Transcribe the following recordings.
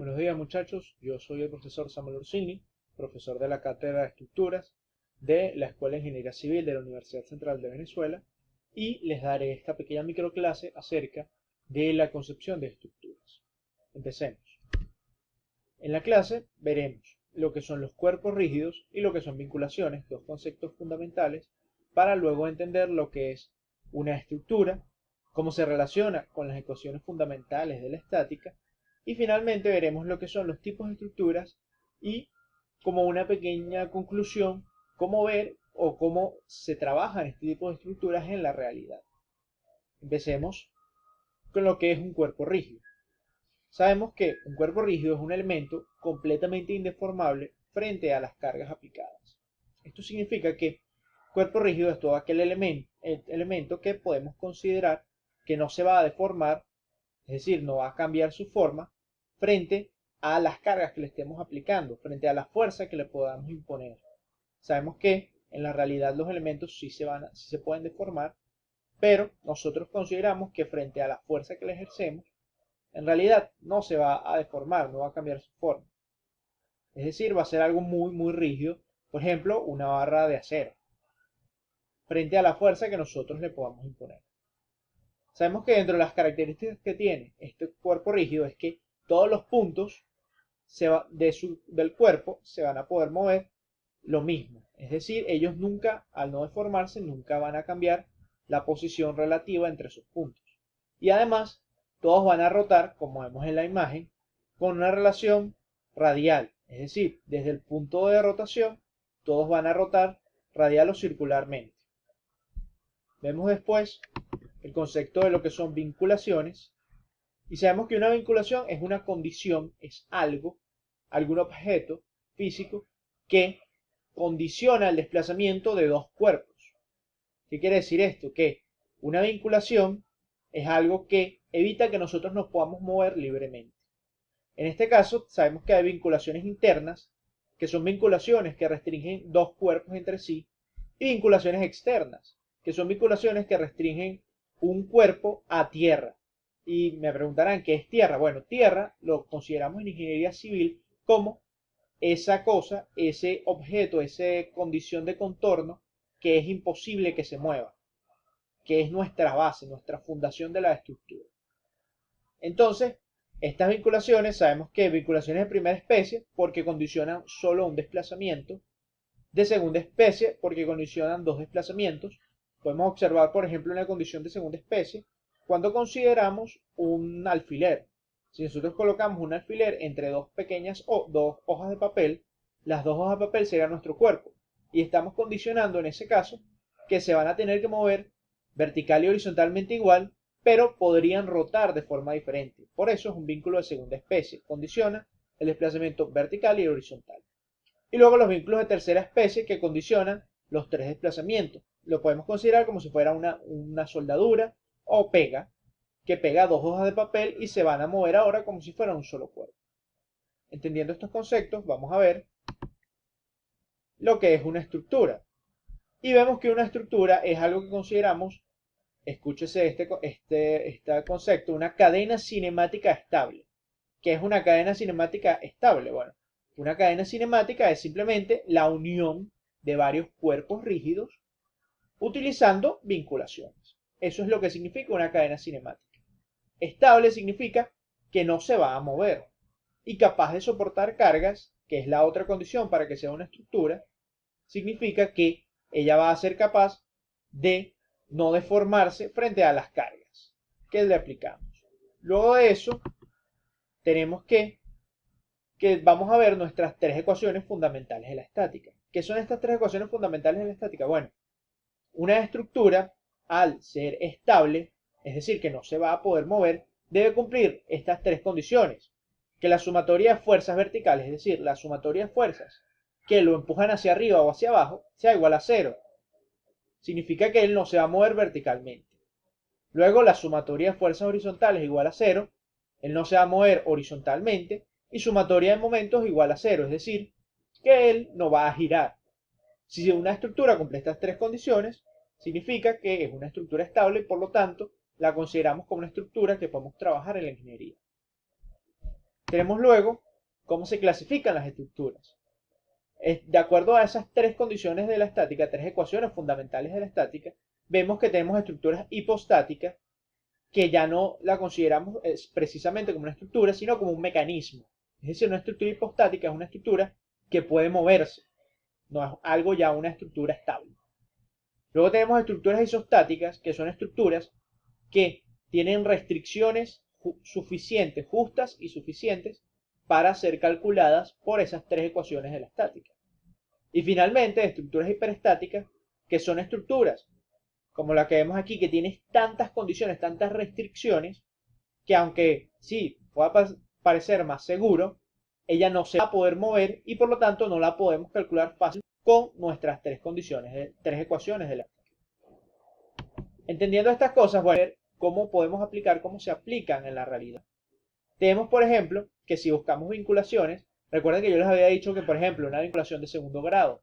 Buenos días muchachos, yo soy el profesor Samuel Orsini, profesor de la Cátedra de Estructuras de la Escuela de Ingeniería Civil de la Universidad Central de Venezuela y les daré esta pequeña microclase acerca de la concepción de estructuras. Empecemos. En la clase veremos lo que son los cuerpos rígidos y lo que son vinculaciones, dos conceptos fundamentales, para luego entender lo que es una estructura, cómo se relaciona con las ecuaciones fundamentales de la estática, y finalmente veremos lo que son los tipos de estructuras y, como una pequeña conclusión, cómo ver o cómo se trabajan este tipo de estructuras en la realidad. Empecemos con lo que es un cuerpo rígido. Sabemos que un cuerpo rígido es un elemento completamente indeformable frente a las cargas aplicadas. Esto significa que cuerpo rígido es todo aquel elemento que podemos considerar que no se va a deformar, es decir, no va a cambiar su forma frente a las cargas que le estemos aplicando, frente a la fuerza que le podamos imponer. Sabemos que en la realidad los elementos sí se pueden deformar, pero nosotros consideramos que frente a la fuerza que le ejercemos, en realidad no se va a deformar, no va a cambiar su forma. Es decir, va a ser algo muy rígido, por ejemplo, una barra de acero, frente a la fuerza que nosotros le podamos imponer. Sabemos que dentro de las características que tiene este cuerpo rígido es que todos los puntos del cuerpo se van a poder mover lo mismo. Es decir, ellos nunca, al no deformarse, nunca van a cambiar la posición relativa entre sus puntos. Y además, todos van a rotar, como vemos en la imagen, con una relación radial. Es decir, desde el punto de rotación, todos van a rotar radial o circularmente. Vemos después el concepto de lo que son vinculaciones. Y sabemos que una vinculación es una condición, es algo, algún objeto físico que condiciona el desplazamiento de dos cuerpos. ¿Qué quiere decir esto? Que una vinculación es algo que evita que nosotros nos podamos mover libremente. En este caso, sabemos que hay vinculaciones internas, que son vinculaciones que restringen dos cuerpos entre sí, y vinculaciones externas, que son vinculaciones que restringen un cuerpo a tierra. Y me preguntarán, ¿qué es tierra? Bueno, tierra lo consideramos en ingeniería civil como esa cosa, ese objeto, esa condición de contorno que es imposible que se mueva, que es nuestra base, nuestra fundación de la estructura. Entonces, estas vinculaciones, sabemos que vinculaciones de primera especie porque condicionan solo un desplazamiento, de segunda especie porque condicionan dos desplazamientos. Podemos observar, por ejemplo, una condición de segunda especie cuando consideramos un alfiler. Si nosotros colocamos un alfiler entre dos hojas de papel, las dos hojas de papel serían nuestro cuerpo. Y estamos condicionando en ese caso que se van a tener que mover vertical y horizontalmente igual, pero podrían rotar de forma diferente. Por eso es un vínculo de segunda especie. Condiciona el desplazamiento vertical y horizontal. Y luego los vínculos de tercera especie que condicionan los tres desplazamientos. Lo podemos considerar como si fuera una soldadura o pega, que pega dos hojas de papel y se van a mover ahora como si fuera un solo cuerpo. Entendiendo estos conceptos, vamos a ver lo que es una estructura. Y vemos que una estructura es algo que consideramos, escúchese este concepto, una cadena cinemática estable. ¿Qué es una cadena cinemática estable? Bueno, una cadena cinemática es simplemente la unión de varios cuerpos rígidos utilizando vinculaciones. Eso es lo que significa una cadena cinemática. Estable significa que no se va a mover y capaz de soportar cargas, que es la otra condición para que sea una estructura, significa que ella va a ser capaz de no deformarse frente a las cargas que le aplicamos. Luego de eso, tenemos que vamos a ver nuestras tres ecuaciones fundamentales de la estática. ¿Qué son estas tres ecuaciones fundamentales de la estática? Bueno, una estructura, al ser estable, es decir, que no se va a poder mover, debe cumplir estas tres condiciones. Que la sumatoria de fuerzas verticales, es decir, la sumatoria de fuerzas que lo empujan hacia arriba o hacia abajo, sea igual a cero. Significa que él no se va a mover verticalmente. Luego, la sumatoria de fuerzas horizontales igual a cero, él no se va a mover horizontalmente, y sumatoria de momentos igual a cero, es decir, que él no va a girar. Si una estructura cumple estas tres condiciones, significa que es una estructura estable y por lo tanto la consideramos como una estructura que podemos trabajar en la ingeniería. Tenemos luego cómo se clasifican las estructuras. De acuerdo a esas tres condiciones de la estática, tres ecuaciones fundamentales de la estática, vemos que tenemos estructuras hipostáticas, que ya no la consideramos precisamente como una estructura, sino como un mecanismo. Es decir, una estructura hipostática es una estructura que puede moverse, no es algo ya una estructura estable. Luego tenemos estructuras isostáticas, que son estructuras que tienen restricciones suficientes, justas y suficientes para ser calculadas por esas tres ecuaciones de la estática. Y finalmente, estructuras hiperestáticas, que son estructuras como la que vemos aquí, que tiene tantas condiciones, tantas restricciones, que aunque sí pueda parecer más seguro, ella no se va a poder mover y por lo tanto no la podemos calcular fácil con nuestras tres condiciones, tres ecuaciones de la estática. Entendiendo estas cosas, voy a ver cómo podemos aplicar, cómo se aplican en la realidad. Tenemos, por ejemplo, que si buscamos vinculaciones, recuerden que yo les había dicho que, por ejemplo, una vinculación de segundo grado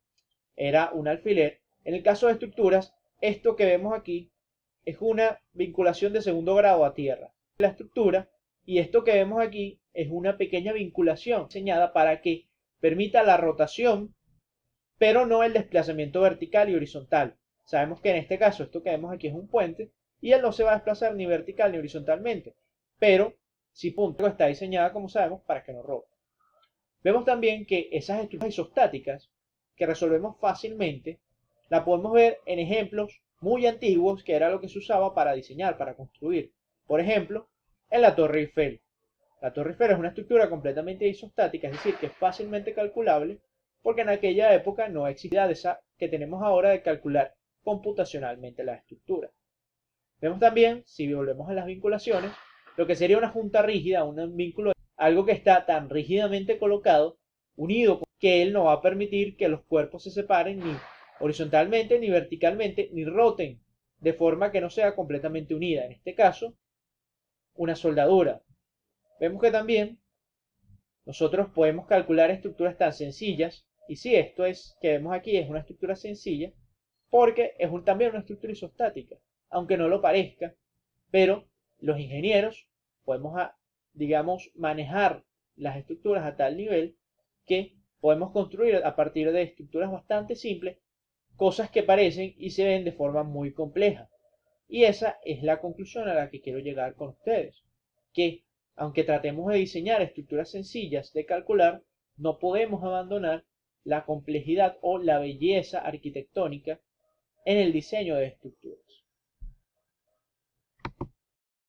era un alfiler. En el caso de estructuras, esto que vemos aquí es una vinculación de segundo grado a tierra. La estructura, y esto que vemos aquí es una pequeña vinculación diseñada para que permita la rotación, pero no el desplazamiento vertical y horizontal. Sabemos que en este caso esto que vemos aquí es un puente y él no se va a desplazar ni vertical ni horizontalmente, pero si punto está diseñada, como sabemos, para que no rote. Vemos también que esas estructuras isostáticas que resolvemos fácilmente, la podemos ver en ejemplos muy antiguos, que era lo que se usaba para diseñar, para construir. Por ejemplo, en la Torre Eiffel. La Torre Eiffel es una estructura completamente isostática, es decir, que es fácilmente calculable, porque en aquella época no existía esa que tenemos ahora de calcular computacionalmente la estructura. Vemos también, si volvemos a las vinculaciones, lo que sería una junta rígida, un vínculo, algo que está tan rígidamente colocado, unido, que él no va a permitir que los cuerpos se separen ni horizontalmente, ni verticalmente, ni roten, de forma que no sea completamente unida. En este caso, una soldadura. Vemos que también nosotros podemos calcular estructuras tan sencillas, y si esto es que vemos aquí es una estructura sencilla, porque es también una estructura isostática, aunque no lo parezca, pero los ingenieros podemos, digamos, manejar las estructuras a tal nivel que podemos construir a partir de estructuras bastante simples cosas que parecen y se ven de forma muy compleja. Y esa es la conclusión a la que quiero llegar con ustedes, que aunque tratemos de diseñar estructuras sencillas de calcular, no podemos abandonar la complejidad o la belleza arquitectónica en el diseño de estructuras.